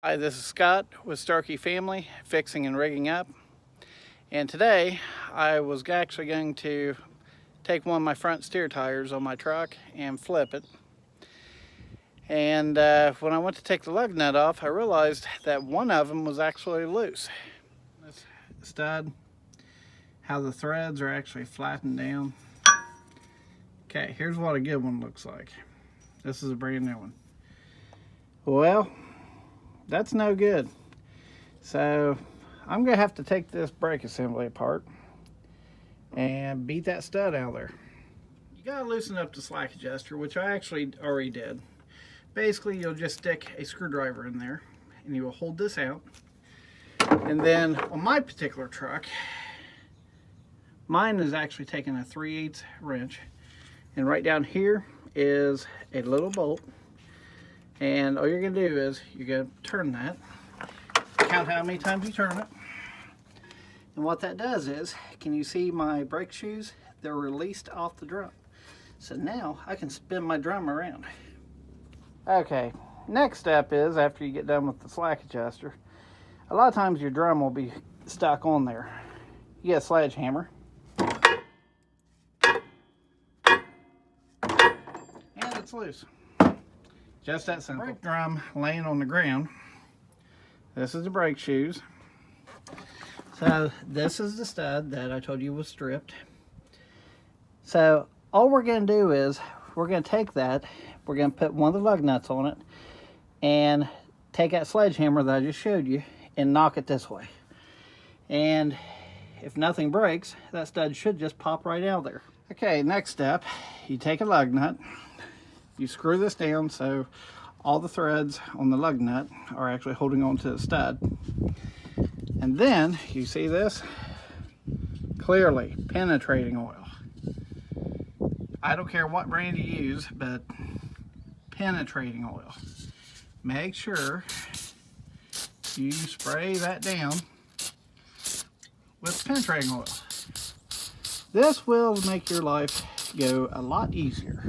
Hi, this is Scott with Starkey Family, Fixing and Rigging Up. And today I was actually going to take one of my front steer tires on my truck and flip it. And when I went to take the lug nut off, I realized that one of them was actually loose. This stud, how the threads are actually flattened down. Okay, here's what a good one looks like. This is a brand new one. Well, that's no good. So I'm gonna have to take this brake assembly apart and beat that stud out of there. You gotta loosen up the slack adjuster, which I actually already did. Basically, you'll just stick a screwdriver in there and you will hold this out. And then on my particular truck, mine is actually taking a 3/8 wrench, and right down here is a little bolt. And all you're gonna do is you're gonna turn that, count how many times you turn it. And what that does is, can you see my brake shoes? They're released off the drum. So now I can spin my drum around. Okay, next step is, after you get done with the slack adjuster, a lot of times your drum will be stuck on there. You get a sledgehammer. And it's loose. Just that simple. Brake drum laying on the ground. This is the brake shoes. So this is the stud that I told you was stripped. So all we're going to do is we're going to take that, we're going to put one of the lug nuts on it and take that sledgehammer that I just showed you and knock it this way. And if nothing breaks, that stud should just pop right out of there. Okay, next step, you take a lug nut. You screw this down so all the threads on the lug nut are actually holding on to the stud. And then, you see this? Clearly, penetrating oil. I don't care what brand you use, but penetrating oil. Make sure you spray that down with penetrating oil. This will make your life go a lot easier.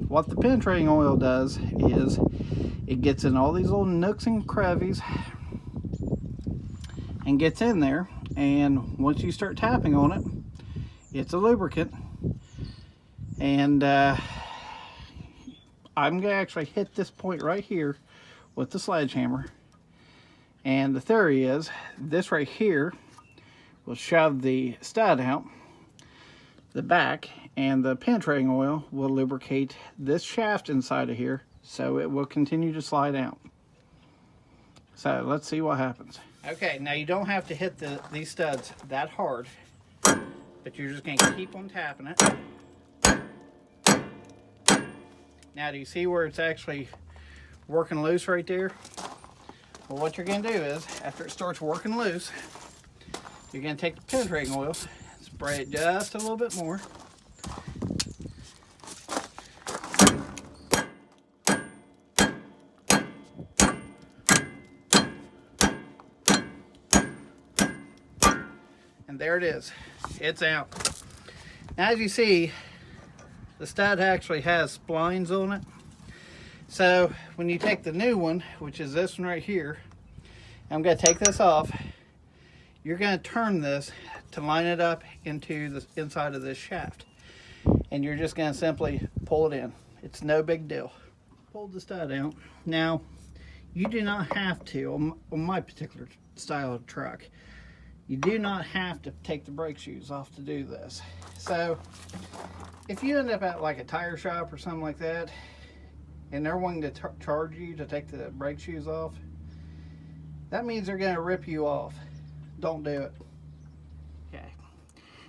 What the penetrating oil does is it gets in all these little nooks and crevices and gets in there, and once you start tapping on it, it's a lubricant. And I'm going to actually hit this point right here with the sledgehammer, and the theory is this right here will shove the stud out the back, and the penetrating oil will lubricate this shaft inside of here so it will continue to slide out. So let's see what happens. Okay, now you don't have to hit these studs that hard, but you're just going to keep on tapping it. Now do you see where it's actually working loose right there? Well, what you're going to do is, after it starts working loose, you're going to take the penetrating oil, spray it just a little bit more. And there it is. It's out. Now, as you see, the stud actually has splines on it. So when you take the new one, which is this one right here, I'm going to take this off. You're going to turn this to line it up into the inside of this shaft, and you're just going to simply pull it in. It's no big deal. Pull the stud out. Now, you do not have to, on my particular style of truck, you do not have to take the brake shoes off to do this. So if you end up at like a tire shop or something like that, and they're wanting to charge you to take the brake shoes off, that means they're going to rip you off. Don't do it. Okay.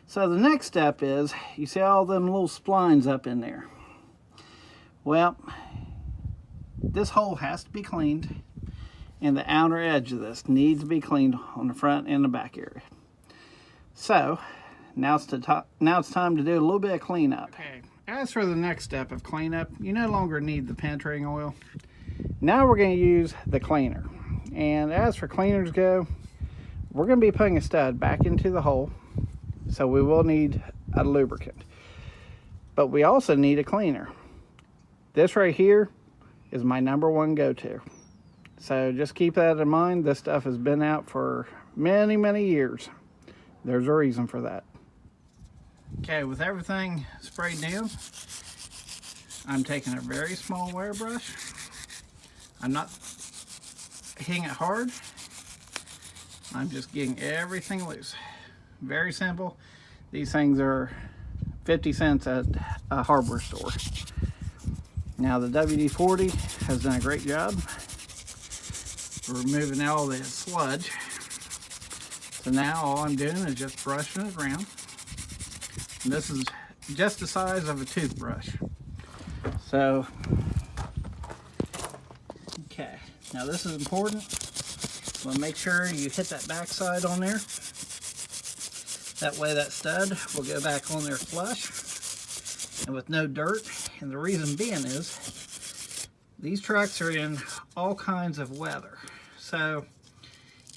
So the next step is, you see all them little splines up in there. Well, this hole has to be cleaned, and the outer edge of this needs to be cleaned on the front and the back area. So now it's time to do a little bit of cleanup. Okay. As for the next step of cleanup, you no longer need the penetrating oil. Now we're going to use the cleaner. And as for cleaners go, we're going to be putting a stud back into the hole, so we will need a lubricant. But we also need a cleaner. This right here is my #1 go-to. So just keep that in mind. This stuff has been out for many, many years. There's a reason for that. Okay, with everything sprayed down, I'm taking a very small wire brush. I'm not hitting it hard. I'm just getting everything loose. Very simple. These things are 50 cents at a hardware store. Now the WD-40 has done a great job removing all the sludge. So now all I'm doing is just brushing it around. And this is just the size of a toothbrush. So, okay, now this is important. So make sure you hit that back side on there. That way that stud will go back on there flush and with no dirt. And the reason being is these trucks are in all kinds of weather. So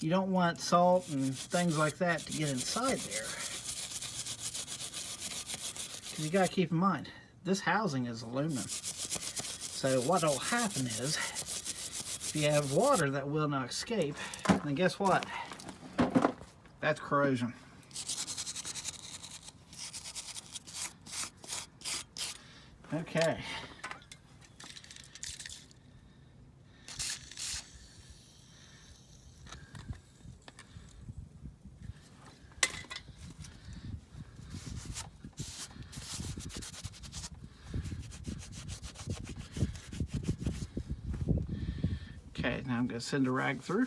you don't want salt and things like that to get inside there. Because you got to keep in mind, this housing is aluminum. So what will happen is, if you have water that will not escape, then guess what? That's corrosion. Okay. Okay, now I'm going to send a rag through.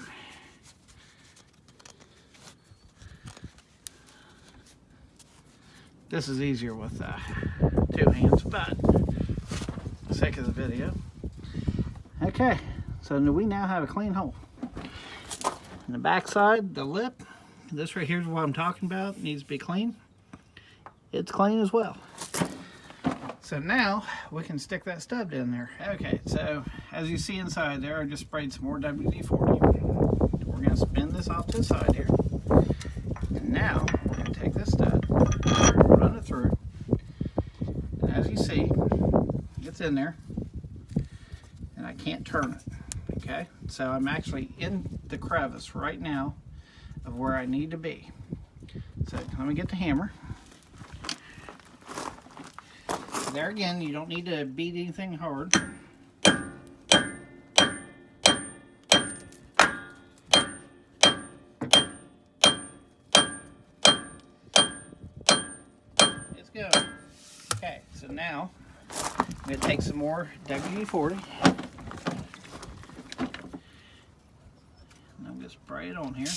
This is easier with 2 hands, but for the sake of the video. Okay, so we now have a clean hole. On the back side, the lip, this right here is what I'm talking about, it needs to be clean. It's clean as well. So now we can stick that stub in there. Okay, so as you see inside there, I just sprayed some more WD-40. We're going to spin this off to the side here. And now we're going to take this stud, run it through. And as you see, it's in there. And I can't turn it. Okay, so I'm actually in the crevice right now of where I need to be. So let me get the hammer. There again, you don't need to beat anything hard. It's good. Okay, so now I'm going to take some more WD-40. And I'm going to spray it on here.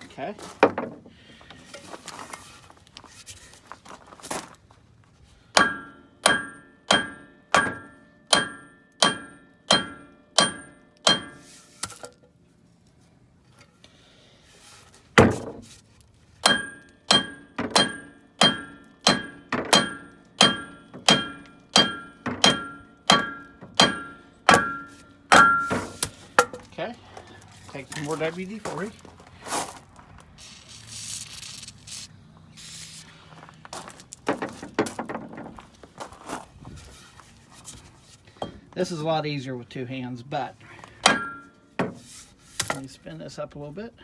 Okay. Okay, take some more WD-40. This is a lot easier with 2 hands, but let me spin this up a little bit.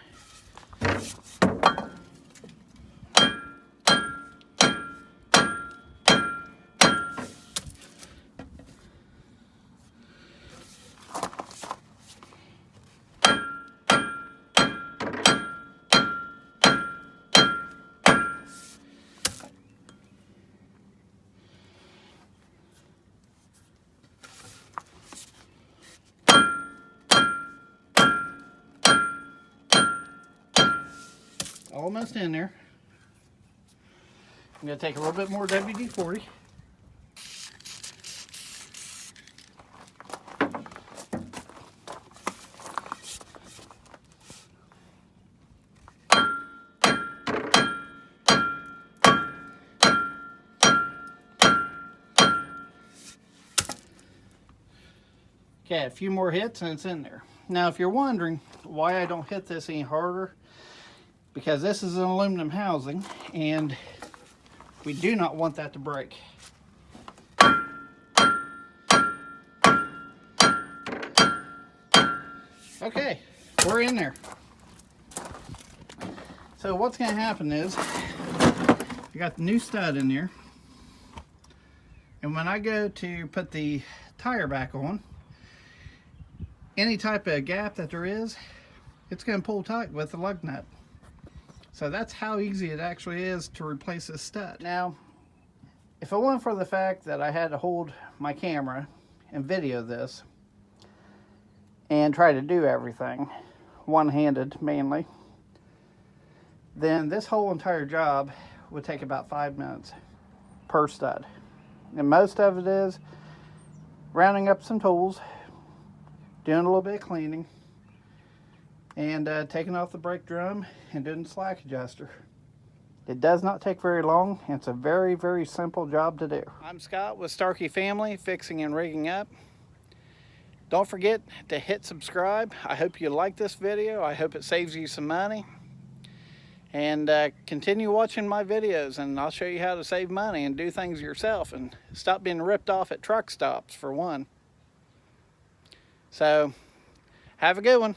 Almost in there. I'm going to take a little bit more WD-40. Okay, a few more hits and it's in there. Now, if you're wondering why I don't hit this any harder, because this is an aluminum housing and we do not want that to break. Okay, we're in there. So what's going to happen is, I got the new stud in there, and when I go to put the tire back on, any type of gap that there is, it's going to pull tight with the lug nut. So that's how easy it actually is to replace this stud. Now, if it wasn't for the fact that I had to hold my camera and video this and try to do everything one-handed mainly, then this whole entire job would take about 5 minutes per stud. And most of it is rounding up some tools, doing a little bit of cleaning, and taking off the brake drum and doing the slack adjuster. It does not take very long, and it's a very, very simple job to do. I'm Scott with Starkey Family, Fixing and Rigging Up. Don't forget to hit subscribe. I hope you like this video. I hope it saves you some money. And continue watching my videos, and I'll show you how to save money and do things yourself and stop being ripped off at truck stops, for one. So, have a good one.